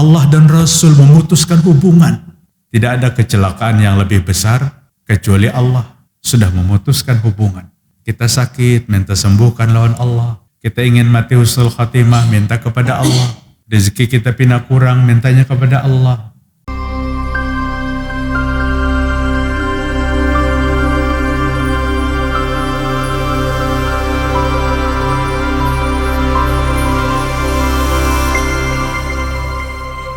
Allah dan Rasul memutuskan hubungan. Tidak ada kecelakaan yang lebih besar kecuali Allah sudah memutuskan hubungan. Kita sakit, minta sembuhkan lawan Allah. Kita ingin mati husnul khatimah, minta kepada Allah. Rezeki kita pindah kurang, mintanya kepada Allah.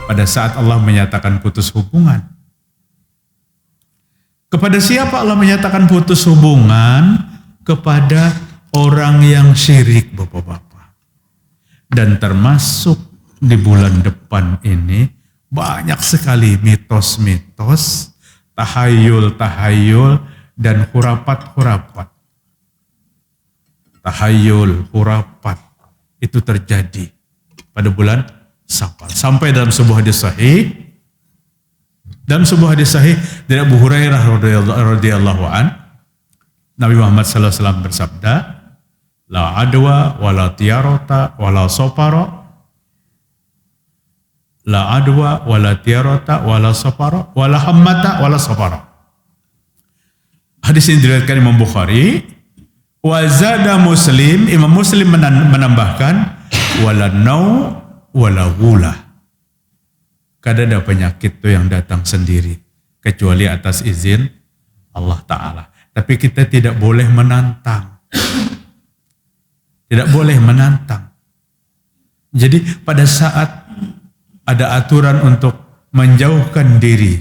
Pada saat Allah menyatakan putus hubungan, kepada siapa Allah menyatakan putus hubungan? Kepada orang yang syirik, Bapak-bapak. Dan termasuk di bulan depan ini banyak sekali mitos-mitos, tahayul-tahayul dan hurapat-hurapat. Tahayul, hurapat itu terjadi pada bulan Syawal. Sampai dalam sebuah hadis sahih, dari Abu Hurairah radhiyallahu an, Nabi Muhammad SAW bersabda, la adwa wala tiarota wala soparo, la adwa wala tiarota wala soparo wala hammata wala soparo. Hadis ini diriwayatkan Imam Bukhari. Wa zada Muslim, Imam Muslim menambahkan wala nau wala gula. Kada ada penyakit itu yang datang sendiri kecuali atas izin Allah Ta'ala. Tapi kita tidak boleh menantang. Tidak boleh menantang. Jadi pada saat ada aturan untuk menjauhkan diri,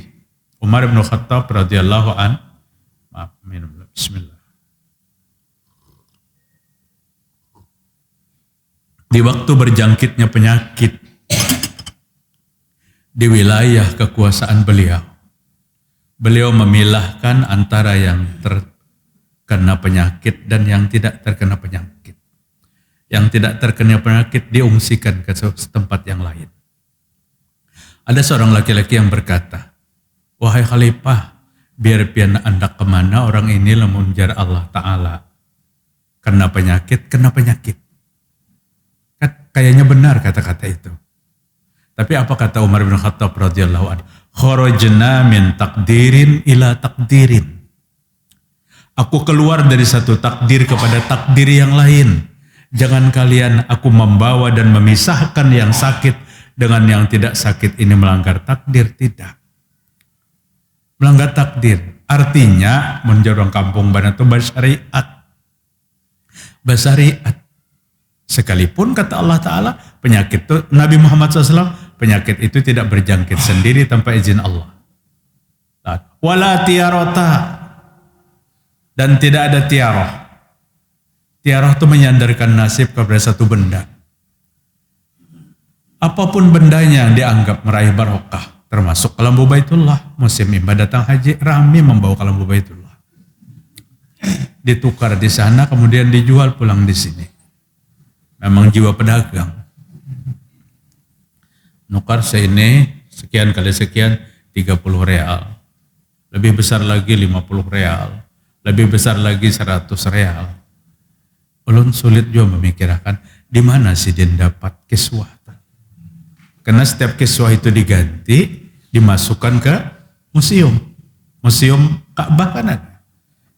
Umar bin Khattab radhiyallahu an, maaf, minum dulu, bismillah. Di waktu berjangkitnya penyakit di wilayah kekuasaan beliau memilahkan antara yang terkena penyakit dan yang tidak terkena penyakit. Yang tidak terkena penyakit diungsikan ke tempat yang lain. Ada seorang laki-laki yang berkata, wahai khalifah, biar pian anda kemana orang ini lamun jar Allah Ta'ala kena penyakit. Kayaknya benar kata-kata itu. Tapi apa kata Umar bin Khattab radhiyallahu anhu? Kharajna min takdirin ila takdirin. Aku keluar dari satu takdir kepada takdir yang lain. Jangan kalian aku membawa dan memisahkan yang sakit dengan yang tidak sakit ini melanggar takdir. Tidak. Melanggar takdir. Artinya menjorong kampung bana itu bersyariat. Bersyariat. Sekalipun kata Allah Ta'ala, penyakit itu, Nabi Muhammad SAW, penyakit itu tidak berjangkit sendiri tanpa izin Allah. Wala tiarota. Dan tidak ada tiaroh. Tiaroh itu menyandarkan nasib kepada satu benda. Apapun bendanya yang dianggap meraih barokah, termasuk kelambu Baitullah. Musim ibadah datang haji, ramai membawa kelambu Baitullah. Ditukar di sana, kemudian dijual pulang di sini. Memang jiwa pedagang. Nukar seini sekian kali sekian 30 real. Lebih besar lagi 50 real. Lebih besar lagi 100 real. Ulun sulit juga memikirkan di mana sih dia dapat kiswah. Karena setiap kiswah itu diganti, dimasukkan ke museum. Museum Ka'bah kan ada.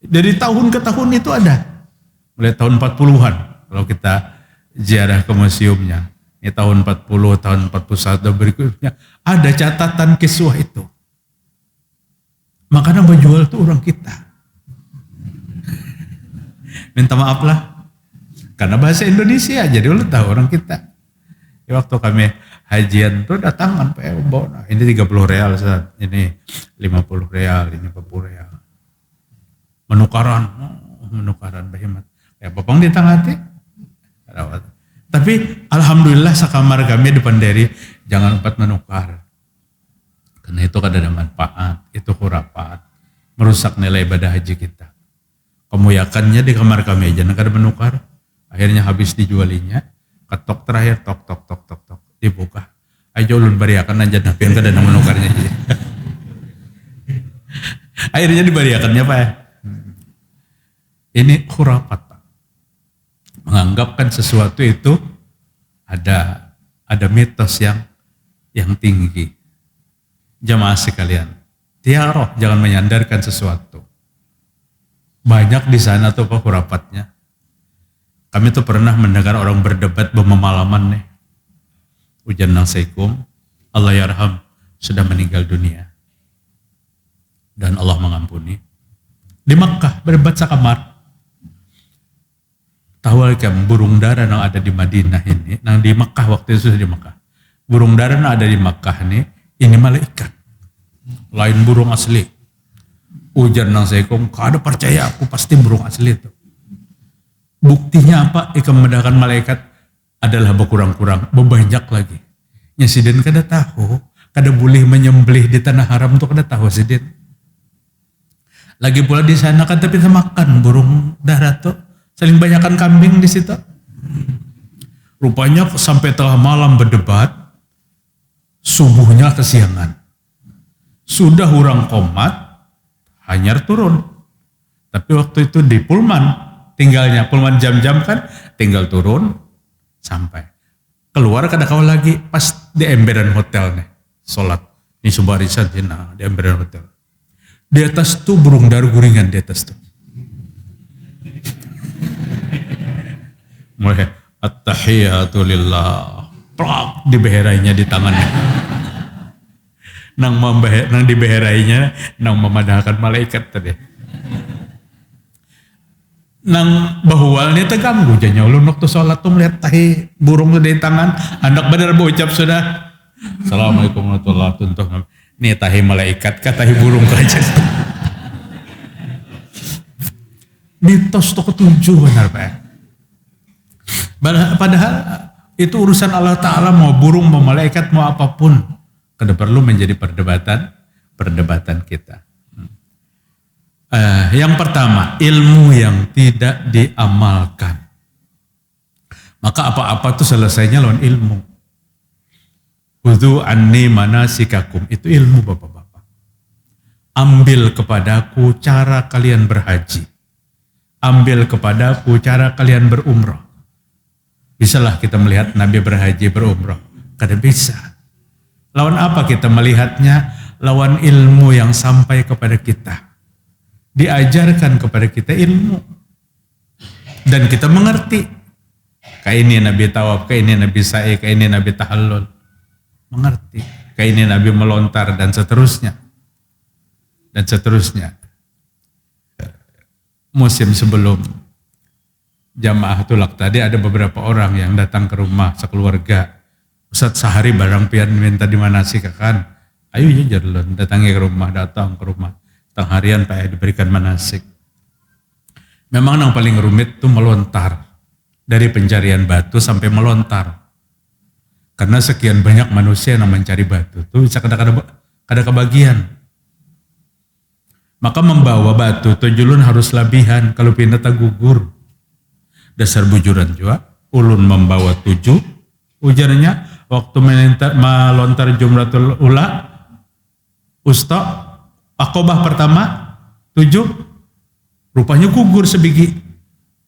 Dari tahun ke tahun itu ada. Mulai tahun 40-an kalau kita ziarah ke museumnya. Ini tahun 40, tahun 41 berikutnya. Ada catatan kiswah itu. Makanya menjual itu orang kita. Minta maaf lah. Karena bahasa Indonesia, jadi lu tahu orang kita. Ya, waktu kami hajian tuh datangan bawa. Ini 30 real, ini 50 real, ini 40 real. Menukaran berhemat. Ya, popong di tangati. Tapi alhamdulillah sakamar kami depan dari jangan empat menukar. Karena itu kada ada manfaat, itu khurafat, merusak nilai ibadah haji kita. Kemuyakannya di kamar kami aja kada menukar. Akhirnya habis dijualinya, ketok terakhir tok dibuka. Ayo ulun bariakan aja nabi yang kada menukarnya. Akhirnya dibariakannya Pak. Ini khurafat. Menganggapkan sesuatu itu ada mitos yang yang tinggi. Jamaah sekalian, tiaroh, jangan menyandarkan sesuatu. Banyak di sana tuh Pak hurafatnya. Kami tuh pernah mendengar orang berdebat bermemalaman nih. Ujian nasikum, Allah yarham, sudah meninggal dunia. Dan Allah mengampuni. Di Makkah berdebat sakamar. Tahu kan burung dara yang ada di Madinah ini, yang di Makkah waktu itu sudah di Makkah. Burung dara yang ada di Makkah ini malaikat. Lain burung asli. Ujar nang sekom, kada percaya aku pasti burung asli itu. Buktinya apa? Ikan medahkan malaikat adalah berkurang-kurang, berbanyak lagi. Nyasiden kada tahu, kada boleh menyembelih di tanah haram itu kada tahu sidin. Lagi pula di sana kan tapi makan burung darat tuh, saling banyakkan kambing di situ. Rupanya sampai tengah malam berdebat, subuhnya kesiangan. Sudah orang komat, hanyar turun. Tapi waktu itu di Pullman, tinggalnya Pullman jam-jam kan, tinggal turun sampai. Keluar kada kau lagi pas di emberan hotel nih, sholat. Ini subarisan di emberan hotel. Di atas tuh burung daru guringan di atas tuh. Mulai at-tahiyatu lillah. Plak dibeherainya di tangannya. Nang dibeherainya, nang memadahkan malaikat tadi. Nang bahualnya terganggu janya ulun waktu sholat tuh melihat tahi burung di tangan, hendak benar berucap sudah. Assalamualaikum warahmatullahi wabarakatuh. Nih tahi malaikat kah tahi burung aja. Mitos tuh ketujuh benar Pak. Padahal itu urusan Allah Ta'ala, mau burung, mau malaikat, mau apapun. Kada perlu menjadi perdebatan kita. Yang pertama, ilmu yang tidak diamalkan. Maka apa-apa itu selesainya lawan ilmu. Khudhu anni manasikakum, itu ilmu Bapak-bapak. Ambil kepadaku cara kalian berhaji. Ambil kepadaku cara kalian berumrah. Bisalah kita melihat Nabi berhaji berumrah? Kada bisa. Lawan apa kita melihatnya? Lawan ilmu yang sampai kepada kita. Diajarkan kepada kita ilmu. Dan kita mengerti. Kayak ini Nabi tawaf, kayak ini Nabi sa'i, kayak ini Nabi tahallul. Mengerti. Kayak ini Nabi melontar dan seterusnya. Dan seterusnya. Musim sebelum jamaah tulak tadi ada beberapa orang yang datang ke rumah sekeluarga. Ustaz sehari barang pian minta di mana sih kan? Ayo jalan datang ke rumah. Tang harian Pak diberikan manasik. Memang yang paling rumit itu melontar. Dari pencarian batu sampai melontar. Karena sekian banyak manusia yang mencari batu. Itu bisa kada kebagian. Maka membawa batu itu julun harus labihan. Kalau pindah tak gugur. Dasar bujuran juga. Ulun membawa 7. Ujarnya waktu melontar jumratul ula. Usta. Akobah pertama 7, rupanya gugur sebiji.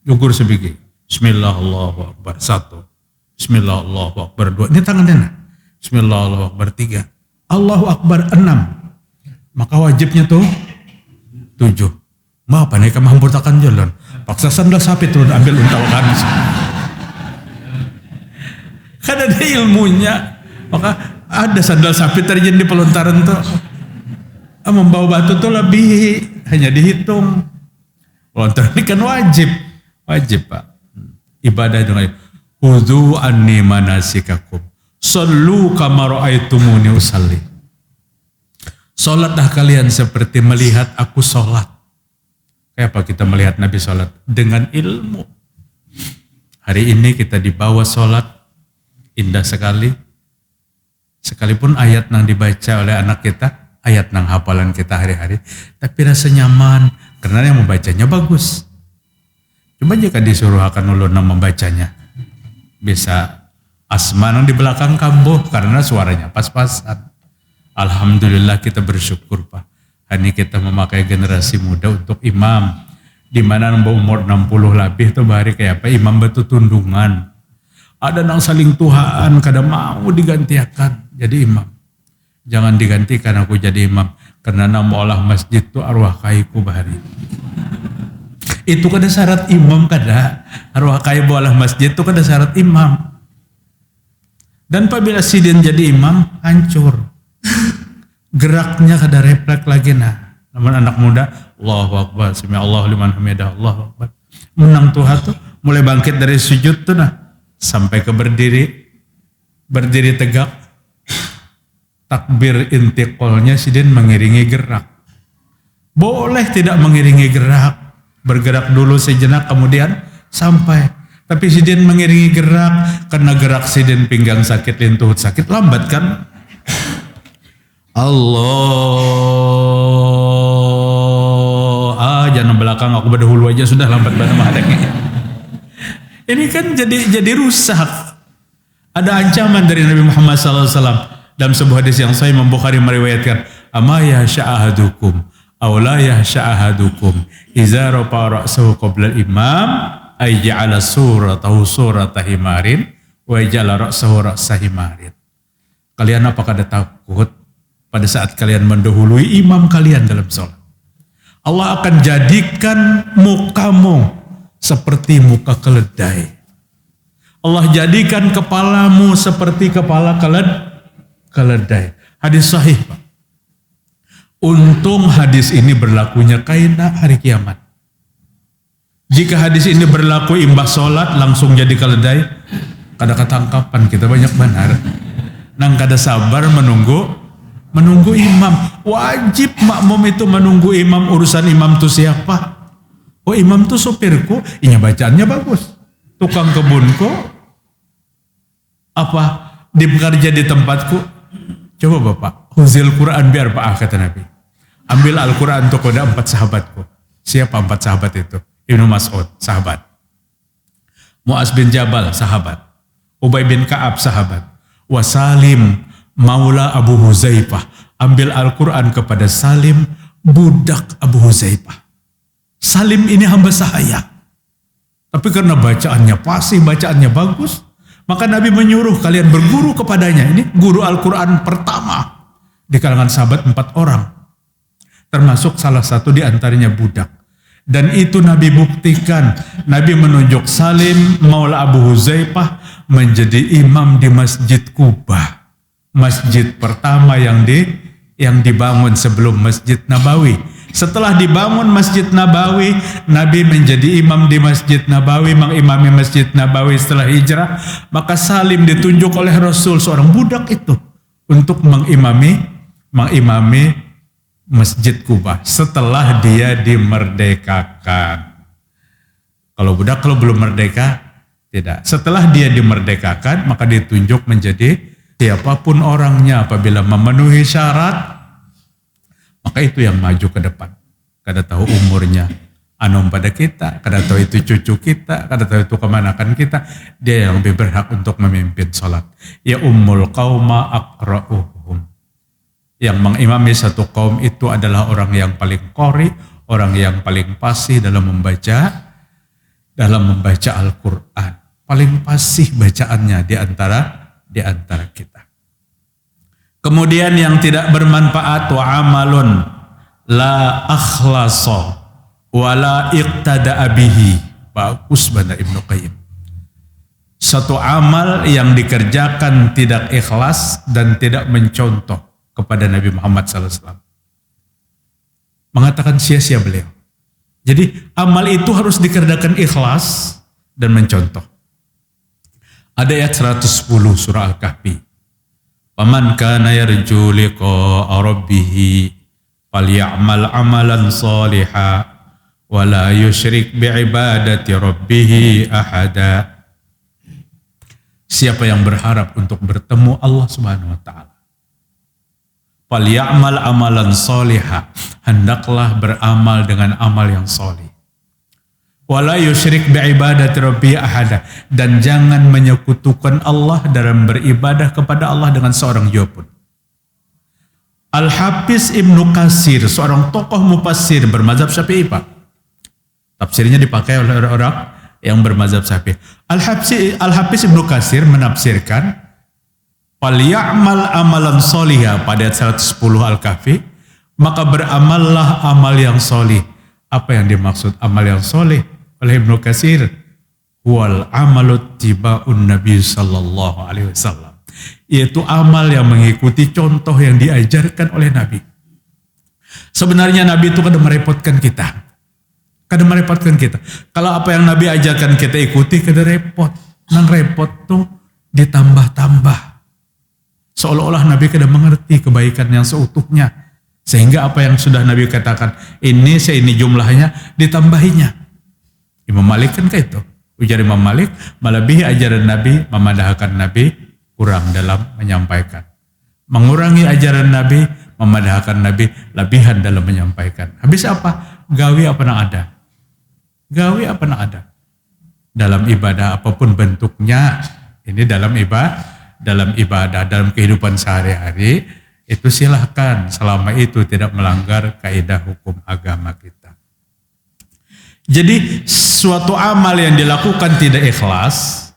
Bismillahirrahmanirrahim 1, Bismillahirrahmanirrahim 2. Ini tangannya. Bismillahirrahmanirrahim 3, Allahu Akbar 6. Maka wajibnya tuh 7. Apa nih kemampuan jalan? Paksa sandal sapi turun ambil untawakan. Kan ada ilmunya. Maka ada sandal sapi terjadi di pelontaran tuh. Membawa batu tuh lebih hanya dihitung. Lontar ini kan wajib Pak. Ibadah dengan khudhu anni manasikakum sallu kama ra'aitumuni usalli. Salatlah kalian seperti melihat aku salat. Kayak apa kita melihat Nabi salat? Dengan ilmu. Hari ini kita dibawa salat indah sekali. Sekalipun ayat yang dibaca oleh anak kita, ayat nang hafalan kita hari-hari, tapi rasa nyaman karena yang membacanya bagus. Coba jika disuruh akan ulun yang membacanya, bisa asma nang di belakang kambuh karena suaranya pas-pasan. Alhamdulillah kita bersyukur Pak. Hari kita memakai generasi muda untuk imam, di mana umur 60 lebih tuh bahari kayak apa imam betul tundungan. Ada nang saling tuhaan, kada mau digantikan jadi imam. Jangan digantikan aku jadi imam. Karena nama olah masjid tu arwah kaiku bahari. Itu kada syarat imam kada. Arwah kai olah masjid tu kada syarat imam. Dan apabila sidin jadi imam, hancur. Geraknya kada refleks lagi nah. Namun anak muda, Allahu Akbar, sami Allahu liman hamidah, Allahu Akbar. Menang Tuhan tuh, mulai bangkit dari sujud tuh nah. Sampai ke berdiri tegak. Takbir intiqolnya sidin mengiringi gerak. Boleh tidak mengiringi gerak. Bergerak dulu sejenak kemudian sampai. Tapi sidin mengiringi gerak. Karena gerak sidin pinggang sakit, lintuh sakit. Lambat kan? Allah. Jangan belakang aku berdahulu aja sudah lambat banget mahadaknya. Ini kan jadi rusak. Ada ancaman dari Nabi Muhammad SAW. Dalam sebuah hadis yang sahih Imam Bukhari meriwayatkan, "Ama yasha'ahadukum aw la yasha'ahadukum idza rafa'a ra'sahu qabla al-imam ay ja'ala suratahu surata himarin wa ja'ala ra'sahu ra'sa himarin." Kalian apakah ada takut pada saat kalian mendahului imam kalian dalam salat? Allah akan jadikan mukamu seperti muka keledai. Allah jadikan kepalamu seperti kepala keledai. Hadis sahih, Pak. Untung hadis ini berlakunya kaina hari kiamat. Jika hadis ini berlaku imbas sholat langsung jadi keledai, kada ketangkapan kita banyak benar. Nang kada sabar menunggu imam. Wajib makmum itu menunggu imam. Urusan imam itu siapa? Oh, imam itu sopirku, inya bacaannya bagus. Tukang kebunku, apa di bekerja di tempatku. Coba Bapak, huzil Quran biar Pak kata Nabi. Ambil Al-Quran untuk kepada 4 sahabatku. Siapa 4 sahabat itu? Ibnu Mas'ud, sahabat. Mu'az bin Jabal, sahabat. Ubay bin Ka'ab, sahabat. Wa Salim, maula Abu Huzaifah. Ambil Al-Quran kepada Salim, budak Abu Huzaifah. Salim ini hamba sahaya. Tapi karena bacaannya fasih, bacaannya bagus, maka Nabi menyuruh kalian berguru kepadanya. Ini guru Al-Quran pertama di kalangan sahabat 4 orang. Termasuk salah satu di antaranya budak. Dan itu Nabi buktikan. Nabi menunjuk Salim maula Abu Huzaifah menjadi imam di Masjid Kubah. Masjid pertama yang dibangun sebelum Masjid Nabawi. Setelah dibangun Masjid Nabawi, Nabi menjadi imam di Masjid Nabawi, mengimami Masjid Nabawi setelah hijrah. Maka Salim ditunjuk oleh Rasul, seorang budak itu, untuk mengimami Masjid Kubah setelah dia dimerdekakan. Kalau budak kalau belum merdeka, tidak. Setelah dia dimerdekakan, maka ditunjuk menjadi siapapun orangnya apabila memenuhi syarat, maka itu yang maju ke depan. Kada tahu umurnya anom pada kita, kada tahu itu cucu kita, kada tahu itu kemanakan kita. Dia yang lebih berhak untuk memimpin sholat. Ya ummul qauma aqra'uhum. Yang mengimami satu kaum itu adalah orang yang paling qori, orang yang paling fasih dalam membaca Al-Quran. Paling fasih bacaannya di antara kita. Kemudian yang tidak bermanfaat wa amalun la akhlasa wa la iqtada'a bihi. Bagus benar Ibnu Qayyim. Satu amal yang dikerjakan tidak ikhlas dan tidak mencontoh kepada Nabi Muhammad SAW. Mengatakan sia-sia beliau. Jadi amal itu harus dikerjakan ikhlas dan mencontoh. Ada ayat 110 surah Al-Kahfi. Faman kana yarju liqa'a rabbih falyamal amalan shalihan wa la yusyrik bi'ibadati rabbih ahada. Siapa yang berharap untuk bertemu Allah Subhanahu wa taala, falyamal amalan shalihan, hendaklah beramal dengan amal yang salih. Wala yusyrik bi'ibadati rabbi ahada, dan jangan menyekutukan Allah dalam beribadah kepada Allah dengan seorang jua pun. Al-Hafiz Ibnu Katsir, seorang tokoh mufassir bermazhab Syafi'i, Pak. Tafsirnya dipakai oleh orang yang bermazhab Syafi'i. Al-Hafiz Ibnu Katsir menafsirkan "Falyamal amalan sholiha" pada ayat 110 Al-Kahfi, maka beramallah amal yang solih. Apa yang dimaksud amal yang solih oleh Ibnu Katsir? Wal amalut tiba'un Nabi sallallahu alaihi wasallam, yaitu amal yang mengikuti contoh yang diajarkan oleh Nabi. Sebenarnya Nabi itu kadang merepotkan kita. Kalau apa yang Nabi ajarkan kita ikuti, kadang repot. Nang repot tuh ditambah-tambah. Seolah-olah Nabi kadang mengerti kebaikan yang seutuhnya. Sehingga apa yang sudah Nabi katakan, ini jumlahnya, ditambahinya. Imam Malik kan kayak itu. Ujar Imam Malik, melebihi ajaran Nabi, memadahkan Nabi, kurang dalam menyampaikan. Mengurangi ajaran Nabi, memadahkan Nabi, lebihan dalam menyampaikan. Habis apa? Gawi apa yang ada? Dalam ibadah apapun bentuknya, ini dalam ibadah, dalam kehidupan sehari-hari, itu silahkan selama itu tidak melanggar kaidah hukum agama kita. Jadi suatu amal yang dilakukan tidak ikhlas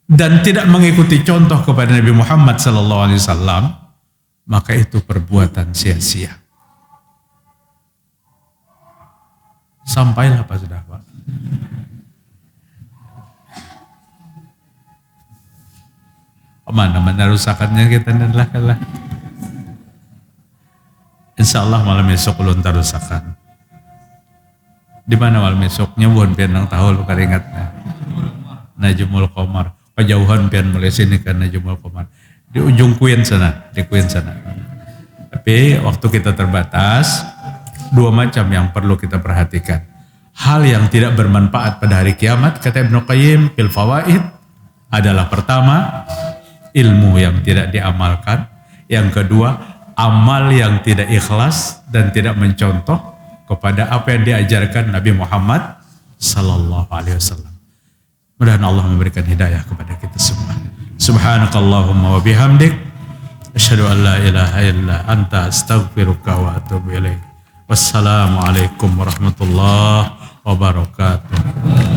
dan tidak mengikuti contoh kepada Nabi Muhammad SAW, maka itu perbuatan sia-sia. Sampailah Pak sudah Pak. Mana rusakannya kita adalah kalah. Insya Allah malam esok ulun tarusakan. Di mana malam esoknya bukan pian nang tahu lu keringatnya. Najmul Qamar. Kejauhan pian mulai sini kan Najmul Qamar. Di ujung Kuyen sana. Tapi waktu kita terbatas, dua macam yang perlu kita perhatikan. Hal yang tidak bermanfaat pada hari kiamat, kata Ibnu Qayyim fil Fawaid, adalah pertama, ilmu yang tidak diamalkan. Yang kedua, amal yang tidak ikhlas dan tidak mencontoh kepada apa yang diajarkan Nabi Muhammad sallallahu alaihi wasallam. Mudah-mudahan Allah memberikan hidayah kepada kita semua. Subhanakallahumma wa bihamdik, asyhadu an la ilaha illa anta, astaghfiruka wa atubu ilaik. Wassalamualaikum warahmatullahi wabarakatuh.